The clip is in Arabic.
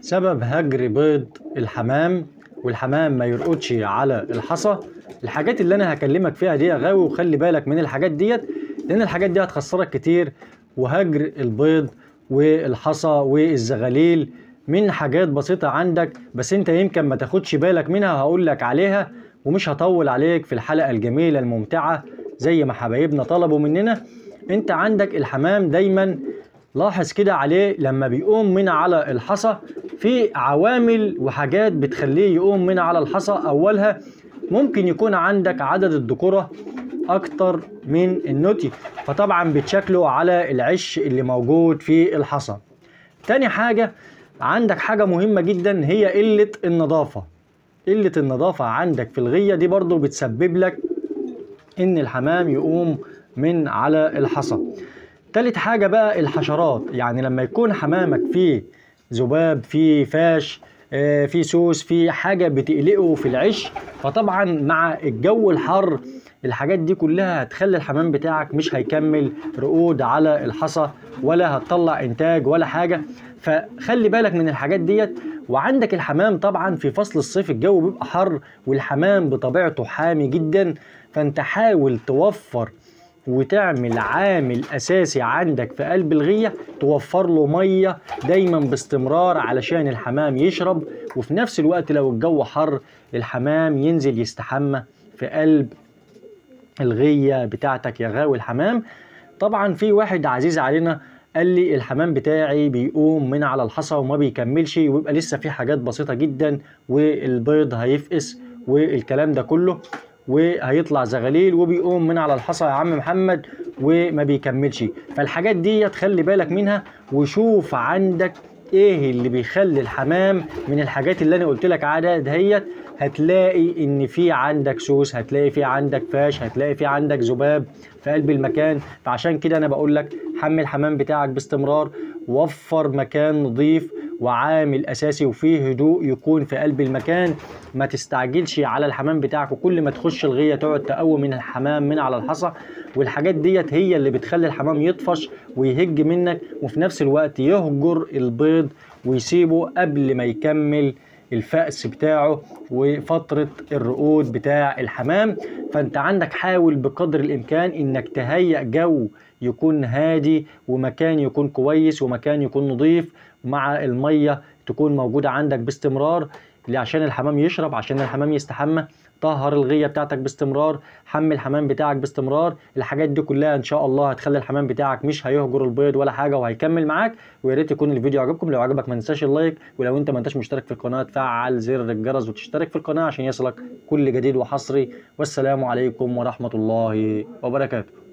سبب هجر بيض الحمام والحمام ما يرقدش على الحصى. الحاجات اللي انا هكلمك فيها دي غاوي، وخلي بالك من الحاجات ديت لان الحاجات دي هتخسرك كتير. وهجر البيض والحصى والزغاليل من حاجات بسيطة عندك، بس انت يمكن ما تاخدش بالك منها، هقول لك عليها ومش هطول عليك في الحلقة الجميلة الممتعة زي ما حبايبنا طلبوا مننا. انت عندك الحمام دايما لاحظ كده عليه لما بيقوم من على الحصى في عوامل وحاجات بتخليه يقوم من على الحصى. اولها ممكن يكون عندك عدد الذكورة اكتر من النتي، فطبعا بتشكله على العش اللي موجود في الحصى. تاني حاجة عندك حاجة مهمة جدا هي قلة النظافة. قلة النظافة عندك في الغية دي برضو بتسبب لك ان الحمام يقوم من على الحصى. تالت حاجة بقى الحشرات، يعني لما يكون حمامك فيه ذباب، فيه فاش، في سوس، في حاجة بتقلقه في العش، فطبعا مع الجو الحر الحاجات دي كلها هتخلي الحمام بتاعك مش هيكمل رقود على الحصى ولا هتطلع انتاج ولا حاجة. فخلي بالك من الحاجات ديت. وعندك الحمام طبعا في فصل الصيف الجو بيبقى حر والحمام بطبيعته حامي جدا، فانت حاول توفر وتعمل عامل اساسي عندك في قلب الغية، توفر له مية دايما باستمرار علشان الحمام يشرب، وفي نفس الوقت لو الجو حر الحمام ينزل يستحمى في قلب الغية بتاعتك يا غاوي الحمام. طبعا في واحد عزيز علينا قال لي الحمام بتاعي بيقوم من على الحصى وما بيكملش، ويبقى لسه في حاجات بسيطة جدا والبيض هيفقس والكلام ده كله وهيطلع زغاليل وبيقوم من على الحصى يا عم محمد وما بيكملش. فالحاجات دي تخلي بالك منها وشوف عندك ايه اللي بيخلي الحمام من الحاجات اللي انا قلت لك عليها دهيت. هتلاقي ان في عندك سوس، هتلاقي في عندك فاش، هتلاقي في عندك ذباب في قلب المكان. فعشان كده انا بقول لك حمل الحمام بتاعك باستمرار، وفر مكان نظيف وعامل اساسي وفيه هدوء يكون في قلب المكان. ما تستعجلش على الحمام بتاعك وكل ما تخش الغية تقعد تقوم من الحمام من على الحصى، والحاجات ديت هي اللي بتخلي الحمام يطفش ويهج منك وفي نفس الوقت يهجر البيض ويسيبه قبل ما يكمل الفأس بتاعه وفترة الرقود بتاع الحمام. فانت عندك حاول بقدر الامكان انك تهيئ جو يكون هادي ومكان يكون كويس ومكان يكون نظيف، مع المية تكون موجودة عندك باستمرار عشان الحمام يشرب، عشان الحمام يستحمى. طهر الغية بتاعتك باستمرار، حمل الحمام بتاعك باستمرار. الحاجات دي كلها ان شاء الله هتخلي الحمام بتاعك مش هيهجر البيض ولا حاجة وهيكمل معاك. ويا ريت يكون الفيديو عجبكم، لو عجبك ما تنساش اللايك، ولو انت ما انتش مشترك في القناة تفعل زر الجرس وتشترك في القناة عشان يصلك كل جديد وحصري. والسلام عليكم ورحمة الله وبركاته.